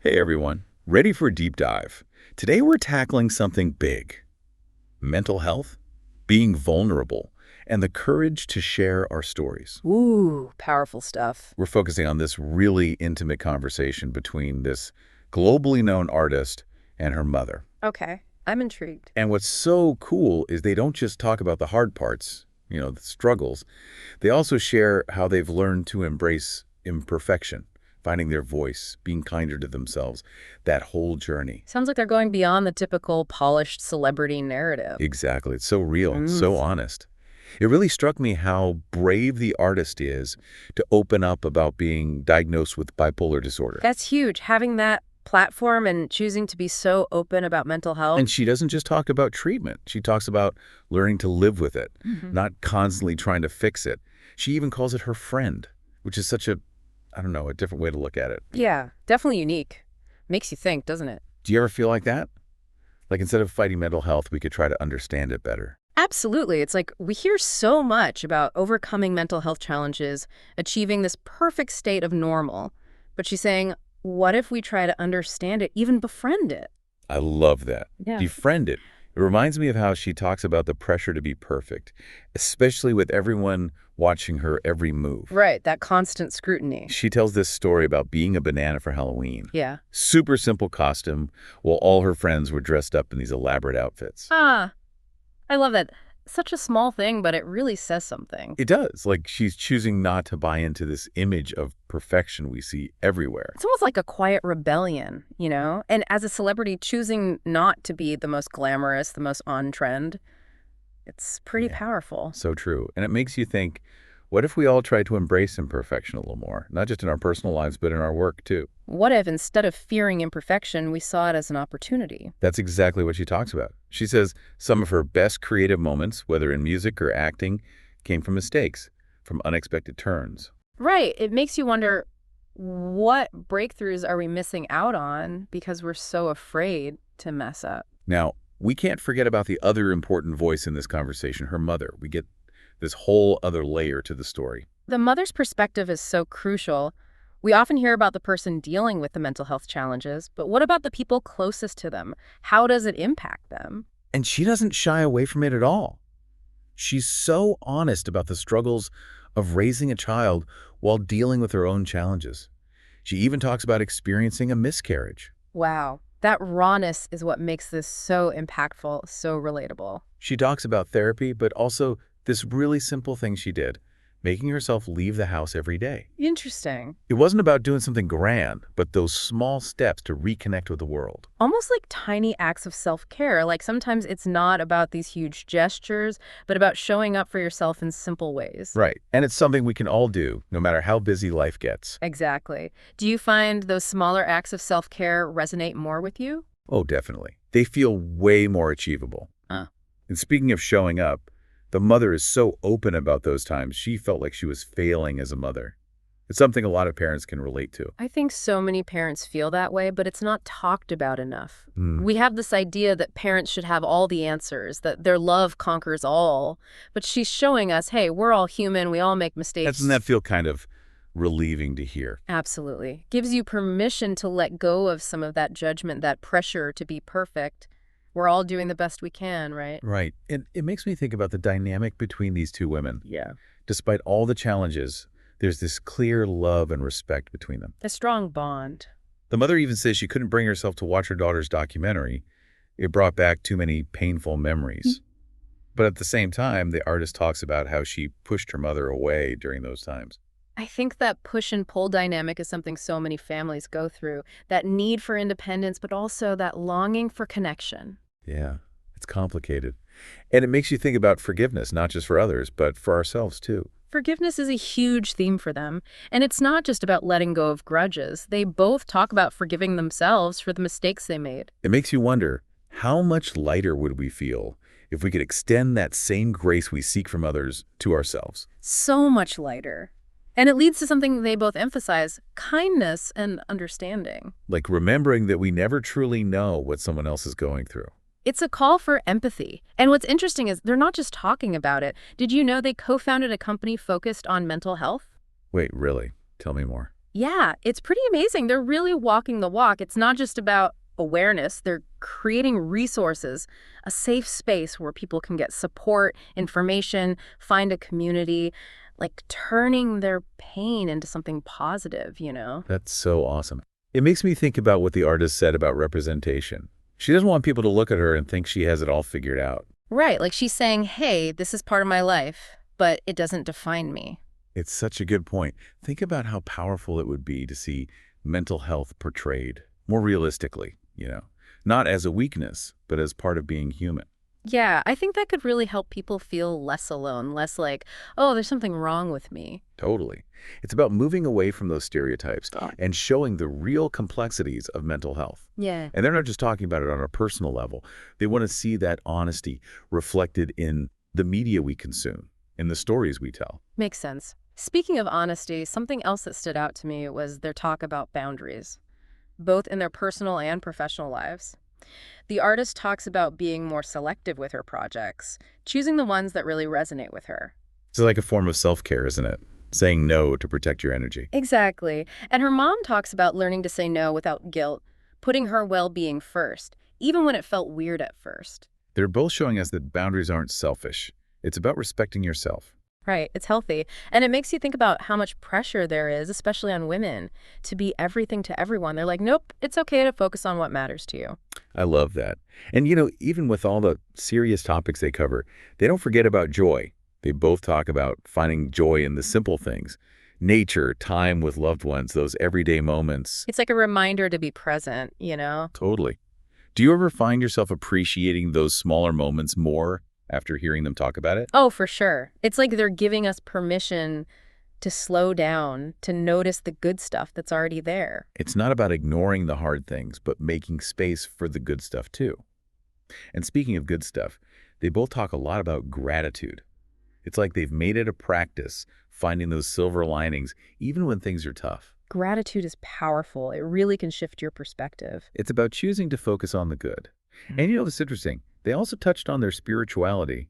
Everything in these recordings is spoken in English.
Hey everyone, ready for a deep dive? Today we're tackling something big. Mental health, being vulnerable, and the courage to share our stories. Ooh, powerful stuff. We're focusing on this really intimate conversation between this globally known artist and her mother. Okay, I'm intrigued. And what's so cool is they don't just talk about the hard parts, the struggles. They also share how they've learned to embrace imperfection, finding their voice, being kinder to themselves, that whole journey. Sounds like they're going beyond the typical polished celebrity narrative. Exactly. It's so real, Mm. so honest. It really struck me how brave the artist is to open up about being diagnosed with bipolar disorder. That's huge, having that platform and choosing to be so open about mental health. And she doesn't just talk about treatment. She talks about learning to live with it, not constantly trying to fix it. She even calls it her friend, which is such a, I don't know, a different way to look at it. Yeah, definitely unique. Makes you think, doesn't it? Do you ever feel like that? Like instead of fighting mental health, we could try to understand it better. Absolutely. It's like we hear so much about overcoming mental health challenges, achieving this perfect state of normal. But she's saying, what if we try to understand it, even befriend it? I love that. Yeah. Befriend it. It reminds me of how she talks about the pressure to be perfect, especially with everyone watching her every move. Right, that constant scrutiny. She tells this story about being a banana for Halloween. Yeah. Super simple costume, while all her friends were dressed up in these elaborate outfits. Ah, I love that. Such a small thing, but it really says something. It does. Like she's choosing not to buy into this image of perfection we see everywhere. It's almost like a quiet rebellion, you know? And as a celebrity, choosing not to be the most glamorous, the most on trend, it's pretty Yeah. powerful. So true. And it makes you think, what if we all tried to embrace imperfection a little more? Not just in our personal lives, but in our work too. What if instead of fearing imperfection, we saw it as an opportunity? That's exactly what she talks about. She says some of her best creative moments, whether in music or acting, came from mistakes, from unexpected turns. Right. It makes you wonder, what breakthroughs are we missing out on because we're so afraid to mess up? Now, we can't forget about the other important voice in this conversation, her mother. We get this whole other layer to the story. The mother's perspective is so crucial. We often hear about the person dealing with the mental health challenges, but what about the people closest to them? How does it impact them? And she doesn't shy away from it at all. She's so honest about the struggles of raising a child while dealing with her own challenges. She even talks about experiencing a miscarriage. Wow, that rawness is what makes this so impactful, so relatable. She talks about therapy, but also this really simple thing she did, making herself leave the house every day. Interesting. It wasn't about doing something grand, but those small steps to reconnect with the world. Almost like tiny acts of self-care. Like sometimes it's not about these huge gestures, but about showing up for yourself in simple ways. Right. And it's something we can all do, no matter how busy life gets. Exactly. Do you find those smaller acts of self-care resonate more with you? Oh, definitely. They feel way more achievable. Huh. And speaking of showing up, the mother is so open about those times she felt like she was failing as a mother. It's something a lot of parents can relate to. I think so many parents feel that way, but it's not talked about enough. Mm. We have this idea that parents should have all the answers, that their love conquers all. But she's showing us, hey, we're all human, we all make mistakes. Doesn't that feel kind of relieving to hear? Absolutely. Gives you permission to let go of some of that judgment, that pressure to be perfect. We're all doing the best we can, right? Right. And it makes me think about the dynamic between these two women. Yeah. Despite all the challenges, there's this clear love and respect between them. A strong bond. The mother even says she couldn't bring herself to watch her daughter's documentary. It brought back too many painful memories. But at the same time, the artist talks about how she pushed her mother away during those times. I think that push and pull dynamic is something so many families go through. That need for independence, but also that longing for connection. Yeah, it's complicated. And it makes you think about forgiveness, not just for others, but for ourselves too. Forgiveness is a huge theme for them. And it's not just about letting go of grudges. They both talk about forgiving themselves for the mistakes they made. It makes you wonder, how much lighter would we feel if we could extend that same grace we seek from others to ourselves? So much lighter. And it leads to something they both emphasize, kindness and understanding. Like remembering that we never truly know what someone else is going through. It's a call for empathy. And what's interesting is they're not just talking about it. Did you know they co-founded a company focused on mental health? Wait, really? Tell me more. Yeah, it's pretty amazing. They're really walking the walk. It's not just about awareness. They're creating resources, a safe space where people can get support, information, find a community, like turning their pain into something positive. That's so awesome. It makes me think about what the artist said about representation. She doesn't want people to look at her and think she has it all figured out. Right, like she's saying, hey, this is part of my life, but it doesn't define me. It's such a good point. Think about how powerful it would be to see mental health portrayed more realistically. Not as a weakness, but as part of being human. Yeah, I think that could really help people feel less alone, less like, oh, there's something wrong with me. Totally. It's about moving away from those stereotypes and showing the real complexities of mental health. Yeah. And they're not just talking about it on a personal level. They want to see that honesty reflected in the media we consume, in the stories we tell. Makes sense. Speaking of honesty, something else that stood out to me was their talk about boundaries, both in their personal and professional lives. The artist talks about being more selective with her projects, choosing the ones that really resonate with her. It's like a form of self-care, isn't it? Saying no to protect your energy. Exactly. And her mom talks about learning to say no without guilt, putting her well-being first, even when it felt weird at first. They're both showing us that boundaries aren't selfish. It's about respecting yourself. Right, it's healthy. And it makes you think about how much pressure there is, especially on women, to be everything to everyone. They're like, nope, it's okay to focus on what matters to you. I love that. And even with all the serious topics they cover, they don't forget about joy. They both talk about finding joy in the simple things. Nature, time with loved ones, those everyday moments. It's like a reminder to be present. Totally. Do you ever find yourself appreciating those smaller moments more after hearing them talk about it? Oh, for sure. It's like they're giving us permission to slow down, to notice the good stuff that's already there. It's not about ignoring the hard things, but making space for the good stuff too. And speaking of good stuff, they both talk a lot about gratitude. It's like they've made it a practice finding those silver linings even when things are tough. Gratitude is powerful. It really can shift your perspective. It's about choosing to focus on the good. And it's interesting. They also touched on their spirituality,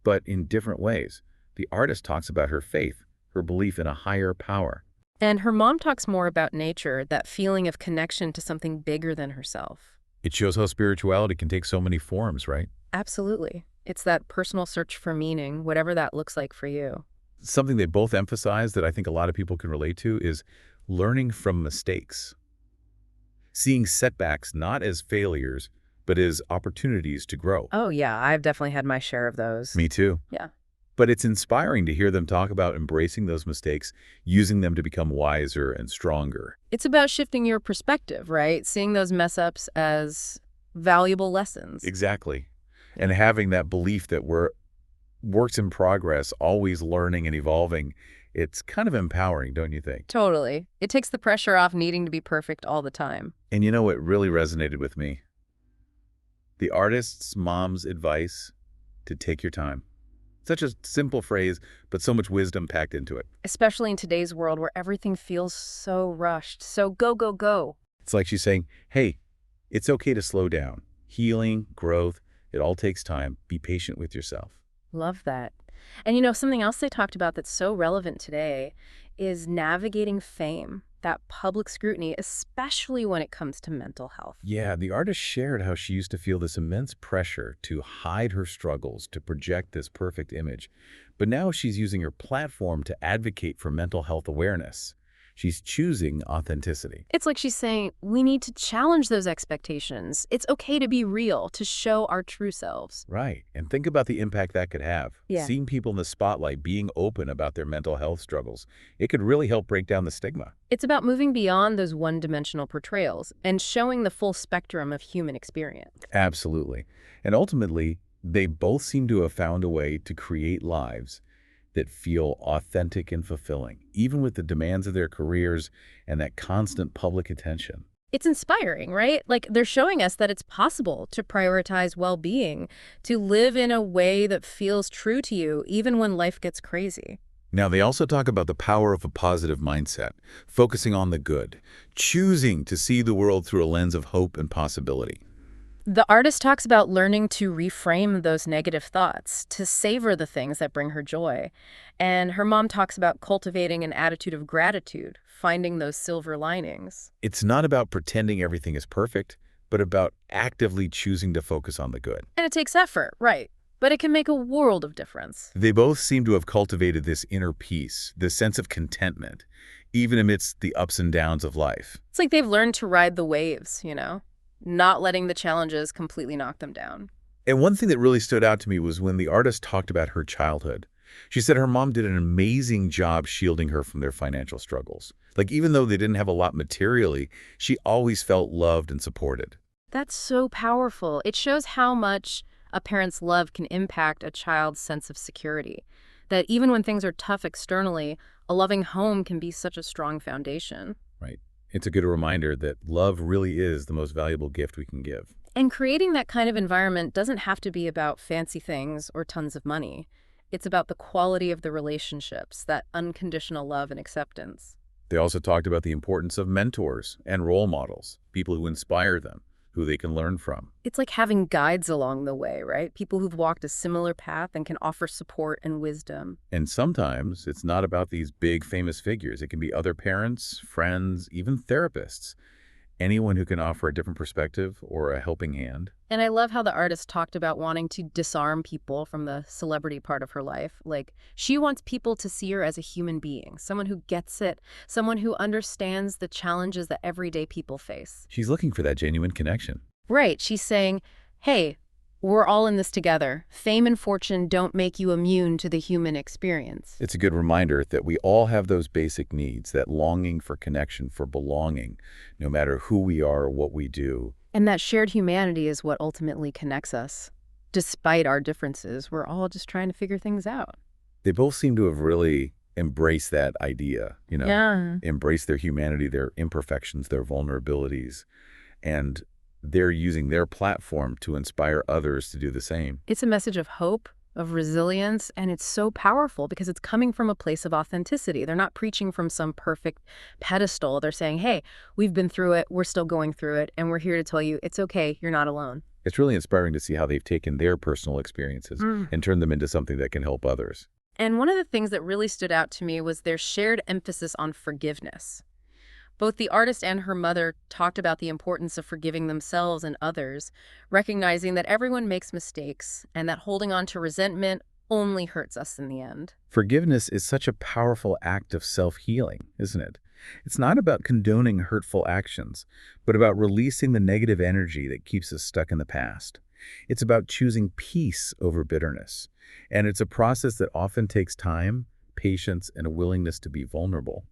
but in different ways. The artist talks about her faith, her belief in a higher power. And her mom talks more about nature, that feeling of connection to something bigger than herself. It shows how spirituality can take so many forms, right? Absolutely. It's that personal search for meaning, whatever that looks like for you. Something they both emphasize that I think a lot of people can relate to is learning from mistakes. Seeing setbacks not as failures, but as opportunities to grow. Oh, yeah, I've definitely had my share of those. Me too. Yeah. But it's inspiring to hear them talk about embracing those mistakes, using them to become wiser and stronger. It's about shifting your perspective, right? Seeing those mess-ups as valuable lessons. Exactly. And having that belief that we're works in progress, always learning and evolving, it's kind of empowering, don't you think? Totally. It takes the pressure off needing to be perfect all the time. And you know what really resonated with me? The artist's mom's advice to take your time. Such a simple phrase, but so much wisdom packed into it. Especially in today's world where everything feels so rushed, so go, go, go. It's like she's saying, hey, it's okay to slow down. Healing, growth, it all takes time. Be patient with yourself. Love that. And something else they talked about that's so relevant today is navigating fame, that public scrutiny, especially when it comes to mental health. Yeah, the artist shared how she used to feel this immense pressure to hide her struggles, to project this perfect image. But now she's using her platform to advocate for mental health awareness. She's choosing authenticity. It's like she's saying, we need to challenge those expectations. It's okay to be real, to show our true selves. Right. And think about the impact that could have. Yeah. Seeing people in the spotlight being open about their mental health struggles, it could really help break down the stigma. It's about moving beyond those one-dimensional portrayals and showing the full spectrum of human experience. Absolutely. And ultimately, they both seem to have found a way to create lives that feel authentic and fulfilling, even with the demands of their careers and that constant public attention. It's inspiring, right? Like they're showing us that it's possible to prioritize well-being, to live in a way that feels true to you, even when life gets crazy. Now, they also talk about the power of a positive mindset, focusing on the good, choosing to see the world through a lens of hope and possibility. The artist talks about learning to reframe those negative thoughts, to savor the things that bring her joy. And her mom talks about cultivating an attitude of gratitude, finding those silver linings. It's not about pretending everything is perfect, but about actively choosing to focus on the good. And it takes effort, right? But it can make a world of difference. They both seem to have cultivated this inner peace, this sense of contentment, even amidst the ups and downs of life. It's like they've learned to ride the waves, not letting the challenges completely knock them down. And one thing that really stood out to me was when the artist talked about her childhood. She said her mom did an amazing job shielding her from their financial struggles. Like, even though they didn't have a lot materially, she always felt loved and supported. That's so powerful. It shows how much a parent's love can impact a child's sense of security. That even when things are tough externally, a loving home can be such a strong foundation. Right. It's a good reminder that love really is the most valuable gift we can give. And creating that kind of environment doesn't have to be about fancy things or tons of money. It's about the quality of the relationships, that unconditional love and acceptance. They also talked about the importance of mentors and role models, people who inspire them, who they can learn from. It's like having guides along the way, right? People who've walked a similar path and can offer support and wisdom. And sometimes it's not about these big famous figures. It can be other parents, friends, even therapists. Anyone who can offer a different perspective or a helping hand. And I love how the artist talked about wanting to disarm people from the celebrity part of her life. Like, she wants people to see her as a human being, someone who gets it, someone who understands the challenges that everyday people face. She's looking for that genuine connection. Right. She's saying, hey, we're all in this together. Fame and fortune don't make you immune to the human experience. It's a good reminder that we all have those basic needs, that longing for connection, for belonging, no matter who we are or what we do. And that shared humanity is what ultimately connects us. Despite our differences, we're all just trying to figure things out. They both seem to have really embraced that idea, Yeah. embrace their humanity, their imperfections, their vulnerabilities, and they're using their platform to inspire others to do the same. It's a message of hope, of resilience, and it's so powerful because it's coming from a place of authenticity. They're not preaching from some perfect pedestal. They're saying, hey, we've been through it, we're still going through it, and we're here to tell you it's okay, you're not alone. It's really inspiring to see how they've taken their personal experiences and turned them into something that can help others. And one of the things that really stood out to me was their shared emphasis on forgiveness. Both the artist and her mother talked about the importance of forgiving themselves and others, recognizing that everyone makes mistakes and that holding on to resentment only hurts us in the end. Forgiveness is such a powerful act of self-healing, isn't it? It's not about condoning hurtful actions, but about releasing the negative energy that keeps us stuck in the past. It's about choosing peace over bitterness. And it's a process that often takes time, patience, and a willingness to be vulnerable.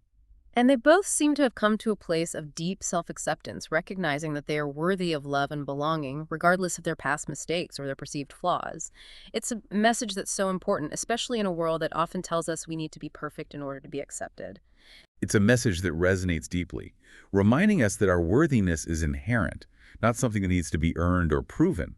And they both seem to have come to a place of deep self-acceptance, recognizing that they are worthy of love and belonging, regardless of their past mistakes or their perceived flaws. It's a message that's so important, especially in a world that often tells us we need to be perfect in order to be accepted. It's a message that resonates deeply, reminding us that our worthiness is inherent, not something that needs to be earned or proven.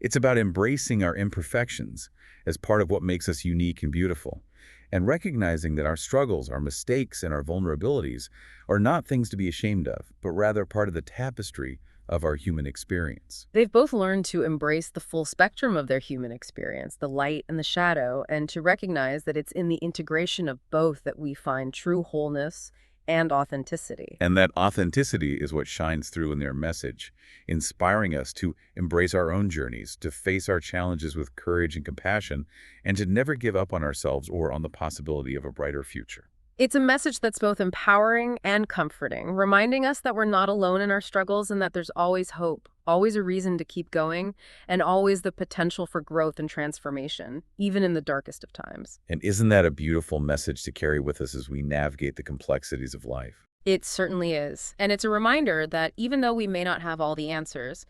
It's about embracing our imperfections as part of what makes us unique and beautiful, and recognizing that our struggles, our mistakes, and our vulnerabilities are not things to be ashamed of, but rather part of the tapestry of our human experience. They've both learned to embrace the full spectrum of their human experience, the light and the shadow, and to recognize that it's in the integration of both that we find true wholeness and authenticity. And that authenticity is what shines through in their message, inspiring us to embrace our own journeys, to face our challenges with courage and compassion, and to never give up on ourselves or on the possibility of a brighter future. It's a message that's both empowering and comforting, reminding us that we're not alone in our struggles and that there's always hope, always a reason to keep going, and always the potential for growth and transformation, even in the darkest of times. And isn't that a beautiful message to carry with us as we navigate the complexities of life? It certainly is. And it's a reminder that even though we may not have all the answers,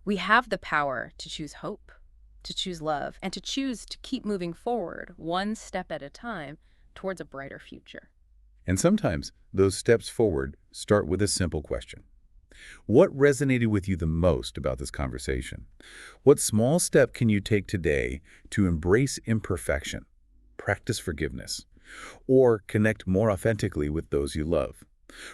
we have the power to choose hope, to choose love, and to choose to keep moving forward one step at a time towards a brighter future. And sometimes those steps forward start with a simple question. What resonated with you the most about this conversation? What small step can you take today to embrace imperfection, practice forgiveness, or connect more authentically with those you love?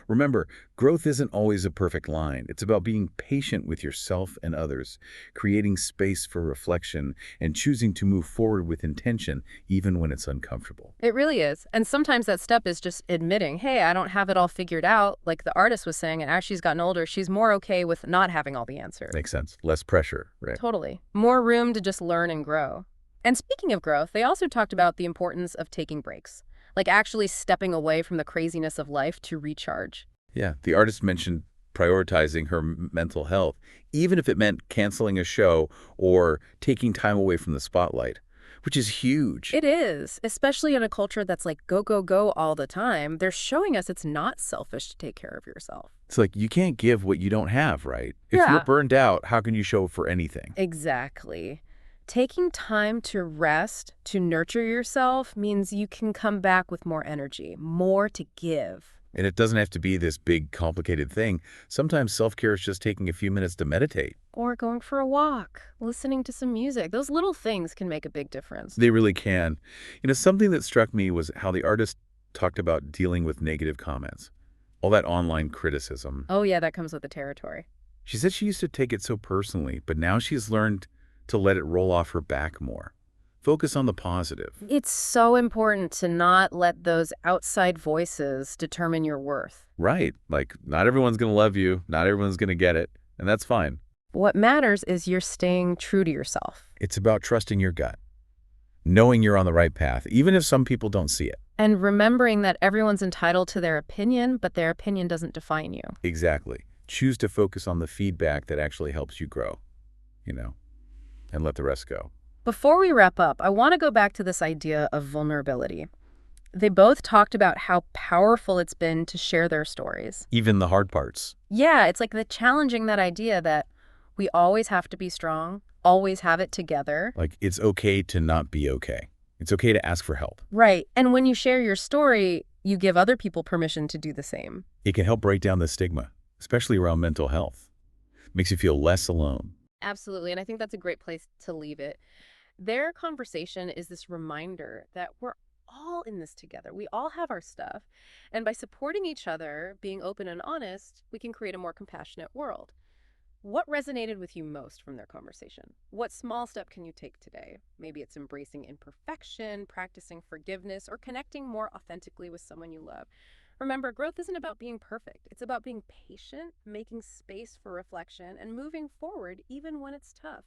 Remember, growth isn't always a perfect line. It's about being patient with yourself and others, creating space for reflection, and choosing to move forward with intention, even when it's uncomfortable. It really is. And sometimes that step is just admitting, hey, I don't have it all figured out. Like the artist was saying, and as she's gotten older, she's more okay with not having all the answers. Makes sense. Less pressure, right? Totally. More room to just learn and grow. And speaking of growth, they also talked about the importance of taking breaks, like actually stepping away from the craziness of life to recharge. Yeah, the artist mentioned prioritizing her mental health, even if it meant canceling a show or taking time away from the spotlight, which is huge. It is, especially in a culture that's like go, go, go all the time. They're showing us it's not selfish to take care of yourself. It's like you can't give what you don't have, right? If you're Yeah. burned out, how can you show up for anything? Exactly. Taking time to rest, to nurture yourself, means you can come back with more energy, more to give. And it doesn't have to be this big, complicated thing. Sometimes self-care is just taking a few minutes to meditate. Or going for a walk, listening to some music. Those little things can make a big difference. They really can. Something that struck me was how the artist talked about dealing with negative comments, all that online criticism. Oh, yeah, that comes with the territory. She said she used to take it so personally, but now she's learned to let it roll off her back more. Focus on the positive. It's so important to not let those outside voices determine your worth. Right. Like, not everyone's going to love you. Not everyone's going to get it. And that's fine. What matters is you're staying true to yourself. It's about trusting your gut, knowing you're on the right path, even if some people don't see it. And remembering that everyone's entitled to their opinion, but their opinion doesn't define you. Exactly. Choose to focus on the feedback that actually helps you grow, and let the rest go. Before we wrap up, I want to go back to this idea of vulnerability. They both talked about how powerful it's been to share their stories. Even the hard parts. Yeah, it's like the challenging that idea that we always have to be strong, always have it together. Like, it's okay to not be okay. It's okay to ask for help. Right. And when you share your story, you give other people permission to do the same. It can help break down the stigma, especially around mental health. Makes you feel less alone. Absolutely. And I think that's a great place to leave it. Their conversation is this reminder that we're all in this together. We all have our stuff. And by supporting each other, being open and honest, we can create a more compassionate world. What resonated with you most from their conversation? What small step can you take today? Maybe it's embracing imperfection, practicing forgiveness, or connecting more authentically with someone you love. Remember, growth isn't about being perfect. It's about being patient, making space for reflection, and moving forward even when it's tough.